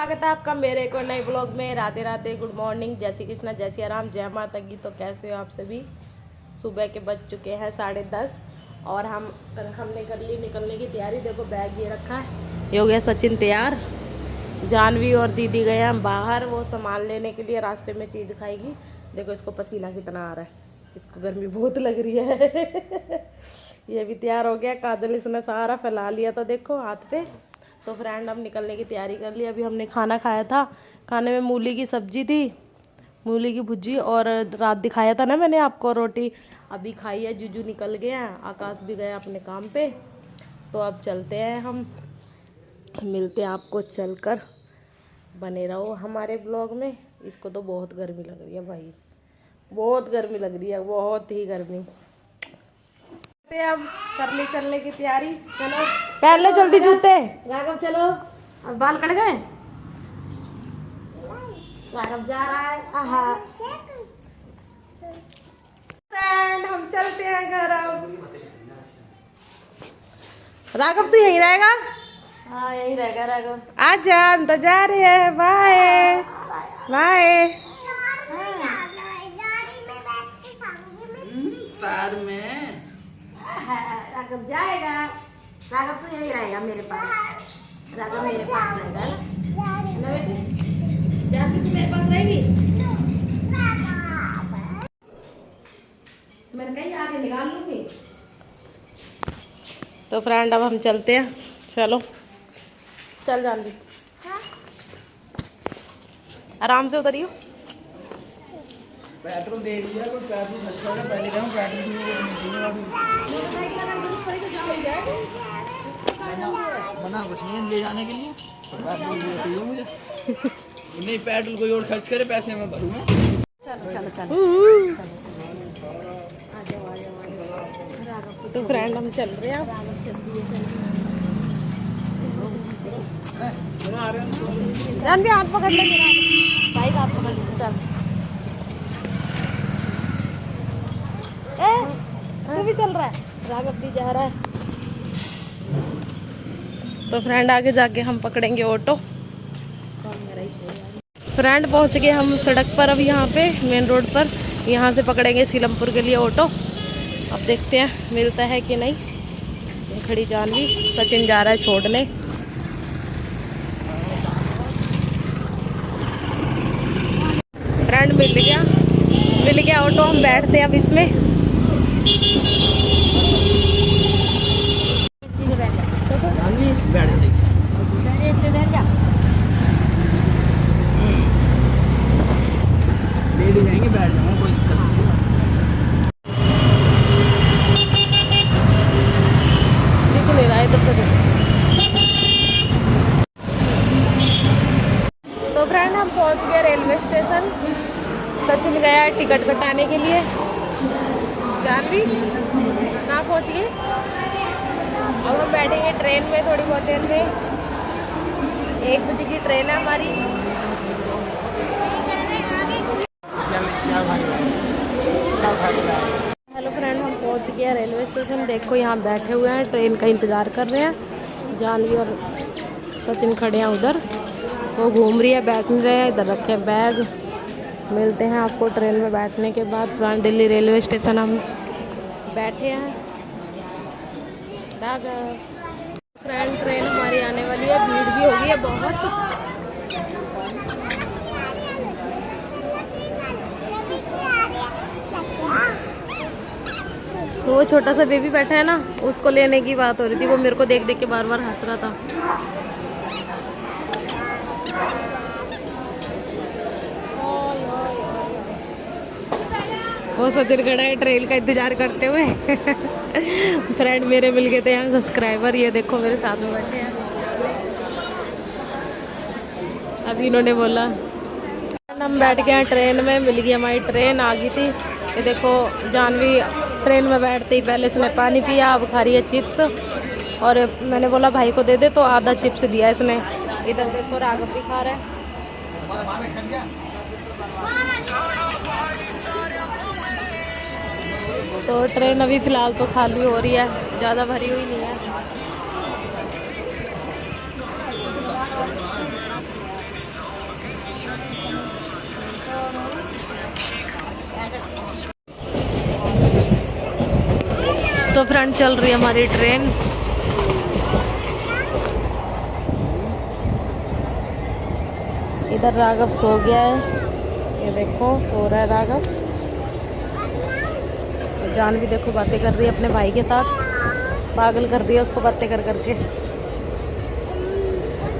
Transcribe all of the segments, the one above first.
स्वागत है आपका मेरे एक और नए ब्लॉग में। राधे राधे, गुड मॉर्निंग, जय श्री कृष्णा, जय श्री राम, जय माता की। तो कैसे हो आप सभी। सुबह के बज चुके हैं 10:30 और हमने कर ली निकलने की तैयारी। देखो बैग ये रखा है, ये हो गया सचिन तैयार। जानवी और दीदी गए हम बाहर वो सामान लेने के लिए, रास्ते में चीज़ खाएगी। देखो इसको पसीना कितना आ रहा है, इसको गर्मी बहुत लग रही है। ये भी तैयार हो गया, काजल इसने सारा फैला लिया था देखो हाथ पे। तो फ्रेंड अब निकलने की तैयारी कर ली। अभी हमने खाना खाया था, खाने में मूली की सब्जी थी, मूली की भुजी, और रात दिखाया था ना मैंने आपको रोटी। अभी खाई है। जीजू निकल गए हैं, आकाश भी गया अपने काम पे। तो अब चलते हैं, हम मिलते हैं आपको चलकर। बने रहो हमारे ब्लॉग में। इसको तो बहुत गर्मी लग रही है भाई, बहुत गर्मी लग रही है, बहुत ही गर्मी। अब कर ली चलने की तैयारी। चलो पहन ले जल्दी जूते। राघव चलो, अब बाल कट गए। राघव जा रहा है। आहा फ्रेंड हम चलते हैं घर अब। राघव तो यहीं रहेगा। हाँ यहीं रहेगा राघव। आजा, हम तो जा रहे हैं। Bye bye. कार में राघव जाएगा। राघव तो यहीं रहेगा मेरे पास। राघव मेरे पास रहेगा ना बेटी। जानवी तू मेरे पास रहेगी। मैं कहीं आगे निकाल लूंगी। तो फ्रेंड अब हम चलते हैं। चलो चल जानवी, आराम से उतरियो। पेट्रोल दे दिया, कोई पेट्रोल खर्चा है पहले कहूं पेट्रोल मना कुछ नहीं ले जाने के लिए। पेट्रोल चाहिए मुझे। नहीं पेट्रोल कोई और खर्च करे, पैसे मैं भरूंगा। चलो चलो चलो। तो फ्रेंड हम चल रहे हैं। जानवी हाथ पकड़ ले मेरा, भाई हाथ पकड़ ले। चल तू भी चल रहा है, राघव भी जा रहा है। तो फ्रेंड आगे जाके हम पकड़ेंगे ऑटो। फ्रेंड पहुंच गए हम सड़क पर, अब यहाँ पे मेन रोड पर। यहाँ से पकड़ेंगे सीलमपुर के लिए ऑटो। अब देखते हैं मिलता है कि नहीं। ये खड़ी जानवी, सचिन जा रहा है छोड़ने। फ्रेंड मिल गया ऑटो। हम बैठते हैं अब इसमें। बैठ सही लेडी जाएंगे, बैठ जाऊंगा, कोई दिक्कत नहीं। दिख नहीं रहा है इधर से। तो फ्रेंड हम पहुंच गए रेलवे स्टेशन। सचिन गया है टिकट कटाने के लिए। जानवी कहाँ पहुंच गई। अब हम बैठेंगे ट्रेन में थोड़ी बहुत देर में। 1 बजे की ट्रेन है हमारी। हेलो फ्रेंड हम पहुंच गए रेलवे स्टेशन। देखो यहाँ बैठे हुए हैं, ट्रेन का इंतज़ार कर रहे हैं। जानवी और सचिन खड़े हैं उधर, वो घूम रही है, बैठ नहीं रहे हैं। इधर रखे बैग। मिलते हैं आपको ट्रेन में बैठने के बाद। पुरानी दिल्ली रेलवे स्टेशन हम बैठे हैं। फ्रेंड ट्रेन हमारी आने वाली है, भीड़ भी हो गई है बहुत। तो वो छोटा सा बेबी बैठा है ना, उसको लेने की बात हो रही थी। वो मेरे को देख देख के बार बार हंस रहा था। वो सचिन खड़ा है ट्रेन का इंतजार करते हुए। फ्रेंड मेरे मिल गए थे यहाँ सब्सक्राइबर, ये देखो मेरे साथ में बैठे हैं। अभी इन्होंने बोला हम बैठ गए हैं ट्रेन में। मिल गई हमारी ट्रेन, आ गई थी। ये देखो जानवी ट्रेन में बैठते ही पहले इसने पानी पिया, अब खा रही है चिप्स। और मैंने बोला भाई को दे दे, तो आधा चिप्स दिया इसने। इधर देखो राघव भी खा रहा है। तो ट्रेन अभी फ़िलहाल तो खाली हो रही है, ज़्यादा भरी हुई नहीं है। तो फ्रेंड चल रही है हमारी ट्रेन। इधर राघव सो गया है, ये देखो सो रहा है राघव। जान भी देखो बातें कर रही है अपने भाई के साथ, पागल कर दिया उसको बातें कर करके।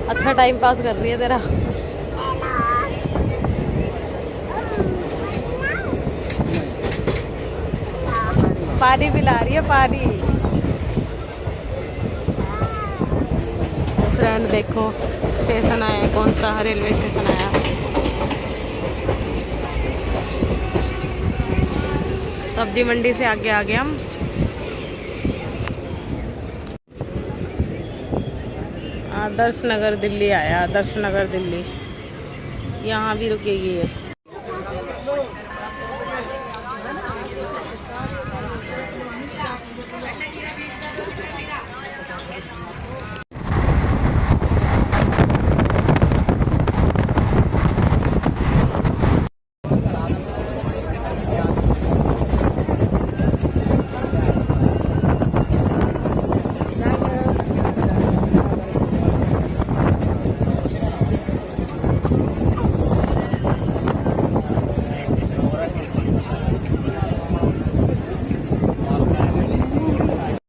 अच्छा टाइम पास कर रही है तेरा। पानी पिला रही है पानी। फ्रेंड देखो स्टेशन आया, कौन सा रेलवे स्टेशन आया। सब्जी मंडी से आगे आ गए हम। आदर्श नगर दिल्ली आया, आदर्श नगर दिल्ली। यहाँ भी रुकेगी ये।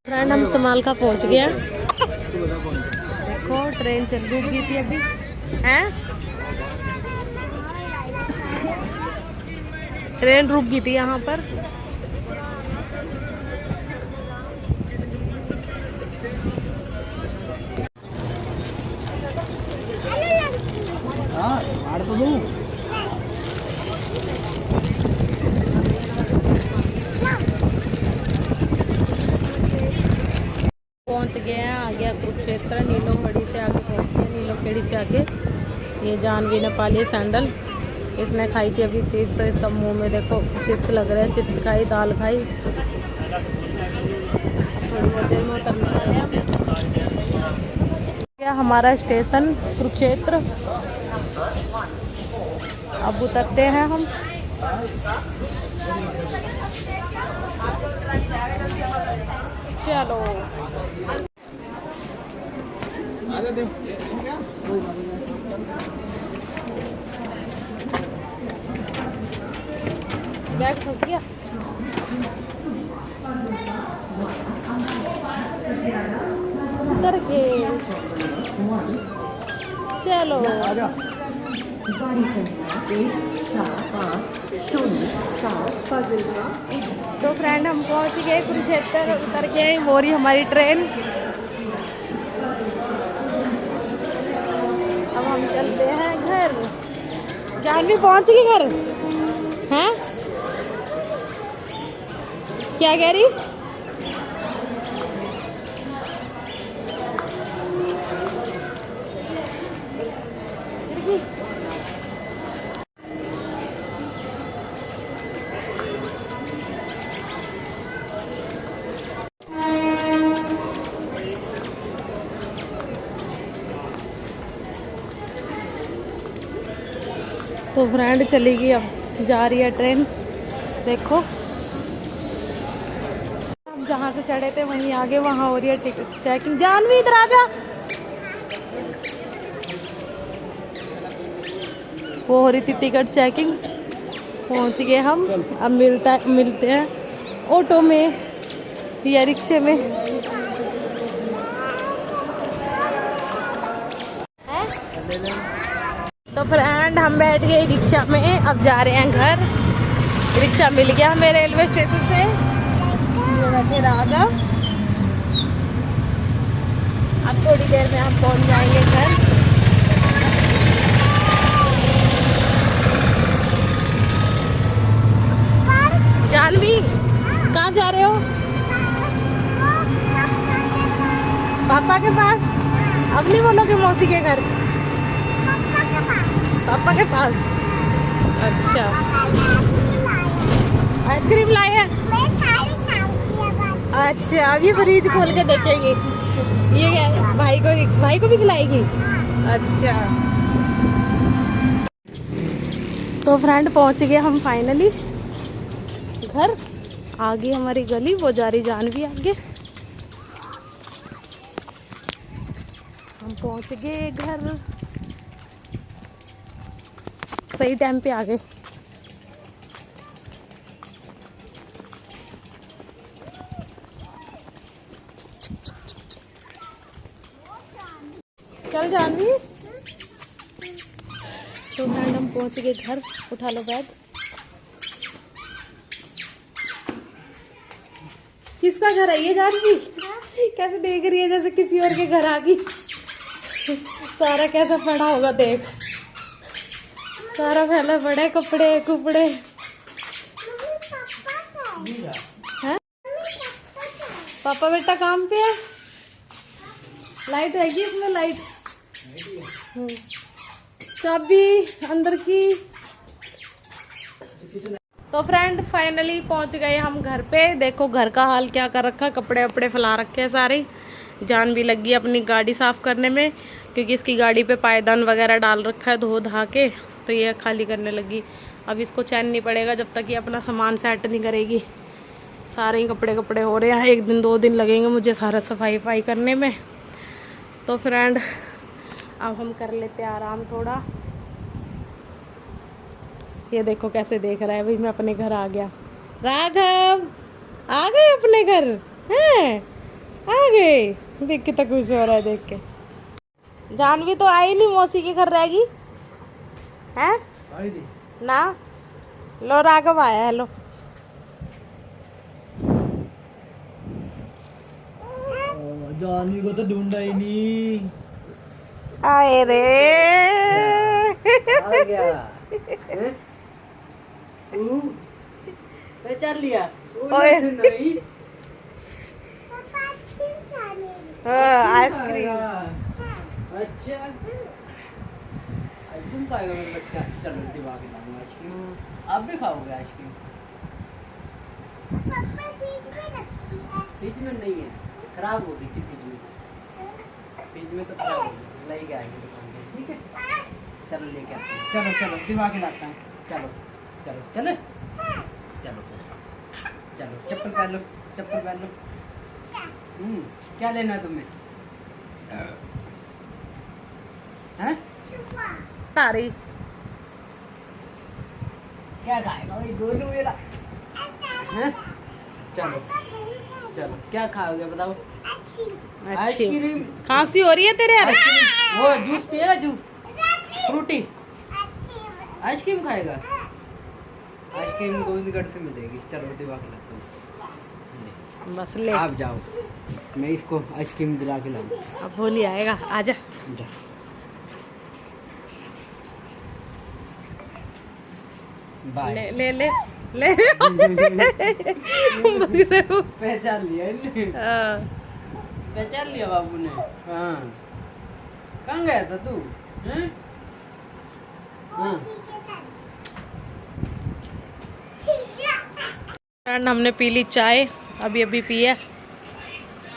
फ्रेंड हम समालका पहुंच गए हैं। देखो ट्रेन चल रुक गई थी अभी, हैं? ट्रेन रुक गई थी यहाँ पर। पहुंच गए हैं, आ गया कुरुक्षेत्र। नीलोखड़ी से आगे पहुंच गए, नीलोखड़ी से आगे। ये जानवी ने पाली सैंडल, इसने खाई थी अभी चीज़, तो इसका मुंह में देखो चिप्स लग रहे हैं। चिप्स खाई, दाल खाई। थोड़ी बहुत देर में उतरने वाले हैं। क्या हमारा स्टेशन कुरुक्षेत्र, अब उतरते हैं हम। चलो बैग फंस गया। उतर के चलो। तो फ्रेंड हम पहुंच गए कुरुक्षेत्र, उतर के वो रही हमारी ट्रेन। अब हम चलते हैं घर। जानवी पहुंच गई घर, हैं? क्या कह रही? तो फ्रेंड चली गई, अब जा रही है ट्रेन। देखो हम जहाँ से चढ़े थे वहीं आगे, वहाँ हो रही है टिकट चेकिंग। जानवी इधर आ जा। वो हो रही थी टिकट चेकिंग। पहुँच गए हम। अब मिलते हैं ऑटो में या रिक्शे में। तो फ्रेंड हम बैठ गए रिक्शा में, अब जा रहे हैं घर। रिक्शा मिल गया हमें रेलवे स्टेशन से। ये बैठे राघव। अब थोड़ी देर में हम पहुंच जाएंगे घर। जानवी कहाँ जा रहे हो? पापा के पास। अब नहीं बोलोगे मौसी के घर? पापा के पास। अच्छा आइसक्रीम लाए हैं। अच्छा अब ये फ्रिज खोल के देखेंगे। ये भाई को भी खिलाएगी। अच्छा तो फ्रेंड पहुंच गए हम फाइनली घर। आगे हमारी गली, वो जा रही जानवी आगे। हम पहुंच गए घर, सही टाइम पे आ गए। चल जानवी। तो फ्रेंड हम पहुंच गए घर, उठा लो बैग। किसका घर है ये जानवी? कैसे देख रही है जैसे किसी और के घर आ गई। सारा कैसा पड़ा होगा देख, सारा फैला पड़ा है, कपड़े कुपड़े। हैं? पापा बेटा काम पे है। लाइट है कि इसमें लाइट? चाबी अंदर की। तो फ्रेंड फाइनली पहुंच गए हम घर पे। देखो घर का हाल क्या कर रखा है, कपड़े वपड़े फैला रखे हैं सारे। जान भी लगी अपनी गाड़ी साफ करने में, क्योंकि इसकी गाड़ी पे पायदान वगैरह डाल रखा है धो धा के, तो ये खाली करने लगी। अब इसको चैन नहीं पड़ेगा जब तक ये अपना सामान सेट नहीं करेगी। सारे ही कपड़े कपड़े हो रहे हैं, 1 दिन 2 दिन लगेंगे मुझे सारा सफाई वफाई करने में। तो फ्रेंड अब हम कर लेते हैं आराम थोड़ा। ये देखो कैसे देख रहा है भाई, मैं अपने घर आ गया। राघव आ गए अपने घर हैं? आ गए, देख के तो खुश हो रहा है देख के। जानवी तो आई नहीं, मौसी के घर रहेगी हैं ना। लो राघव आया है, लो। जानवी को तो ढूंढा ही नहीं। आए रे आ गया। पहचान लिया? ओए नहीं। आइसक्रीम। अच्छा आइसक्रीम खाएगा मेरा बच्चा? चलो दिवा के लाऊंगा आइसक्रीम। आप भी खाओगे आइसक्रीम? फ्रिज में नहीं है, खराब हो गई थी फ्रिज में। फ्रिज में तो खराब हो गई, लेके आएंगे दुकान पे, ठीक है? चलो लेके आते हैं। चलो चलो दिवा के लाता हूँ। चलो चलो चले चलो चलो चप्पल पहन लो, चप्पल पहन लो। क्या लेना है तुम्हें? हैं? तारी क्या खाएगा भाई गोलू मेरा? हैं? चलो चलो क्या खाओगे बताओ? आइसक्रीम। खांसी हो रही है तेरे यार? वो जूस पिएगा, जूस फ्रूटी। आइसक्रीम खाएगा? आइसक्रीम गोविंदगढ़ से मिलेगी। चलो दिवा के लाता हूँ। बस ले, आप जाओ, मैं इसको आइसक्रीम दिला के लाऊं। अब होली आएगा, आजा। जा। बाय। ले ले ले ले पहचान लिया इन्हें। पहचान लिया बाबू ने। हाँ कहाँ गया था तू? हैं? हाँ। फ्रेंड हमने पी ली चाय, अभी अभी पी है।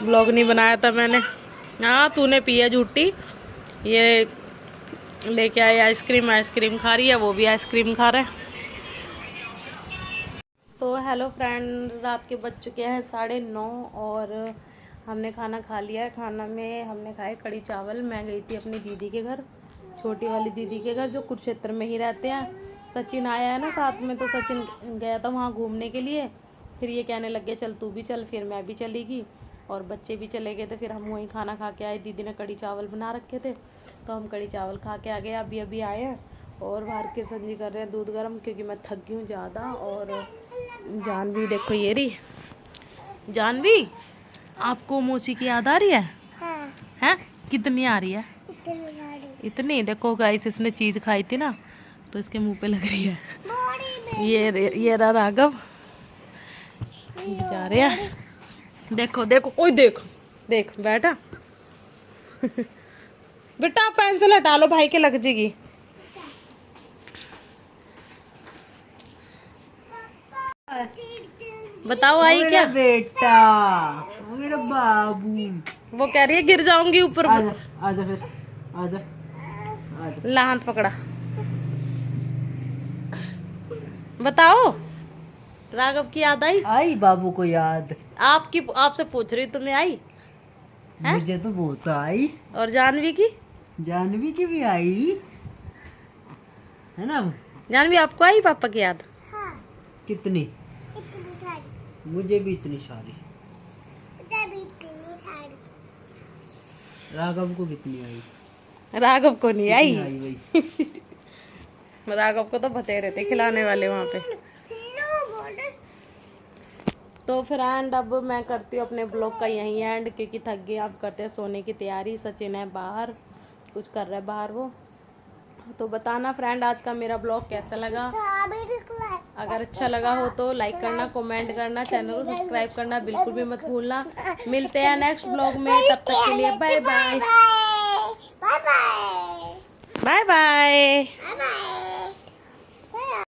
ब्लॉग नहीं बनाया था मैंने। हाँ तूने पी है झूठी। ये लेके आई आइसक्रीम, आइसक्रीम खा रही है, वो भी आइसक्रीम खा रहा है। तो हेलो फ्रेंड, रात के बज चुके हैं 9:30 और हमने खाना खा लिया है। खाना में हमने खाए कड़ी चावल। मैं गई थी अपनी दीदी के घर, छोटी वाली दीदी के घर, जो कुरुक्षेत्र में ही रहते हैं। सचिन आया है ना साथ में, तो सचिन गया था वहाँ घूमने के लिए। फिर ये कहने लग गया चल तू भी चल, फिर मैं भी चली गई और बच्चे भी चले गए थे। फिर हम वहीं खाना खा के आए। दीदी ने कड़ी चावल बना रखे थे तो हम कड़ी चावल खा के आ गए। अभी अभी आए हैं और बाहर किशन जी कर रहे हैं दूध गर्म, क्योंकि मैं थक गई हूँ ज़्यादा। और जानवी देखो, ये रही जानवी। आपको मौसी की याद आ रही है? हाँ। हैं? कितनी आ रही है? इतनी। देखो गाइस, इसने चीज़ खाई थी ना तो इसके मुंह पे लग रही है। ये रहा राघव, जा रहे हैं। देखो देखो, ओए देख देख बैठा। बेटा पेंसिल हटा लो, भाई के लग जाएगी। बताओ आई क्या? बेटा मेरा बाबू। वो कह रही है गिर जाऊंगी ऊपर। आजा आजा फिर आजा आजा। ला हाथ पकड़ा। बताओ राघव की याद आई? आई बाबू को याद। आपसे पूछ रही, तुम्हें आई? हैं? मुझे तो बहुत आई। और जानवी की? जानवी की भी आई है ना। जानवी आपको आई पापा की याद? कितनी? मुझे भी इतनी सारी। राघव को कितनी आई? राघव को नहीं आई। भाई राघव को तो बतेरे थे खिलाने वाले वहाँ पे। तो फ्रेंड अब मैं करती हूँ अपने ब्लॉग का यहीं एंड, क्योंकि थक गए। अब करते हैं सोने की तैयारी। सचिन है बाहर, कुछ कर रहा है बाहर वो। तो बताना फ्रेंड आज का मेरा ब्लॉग कैसा लगा। अगर अच्छा लगा हो तो लाइक करना, कमेंट करना, चैनल को सब्सक्राइब करना बिल्कुल भी मत भूलना। मिलते हैं नेक्स्ट ब्लॉग में, तब तक के लिए बाय बाय। Bye bye.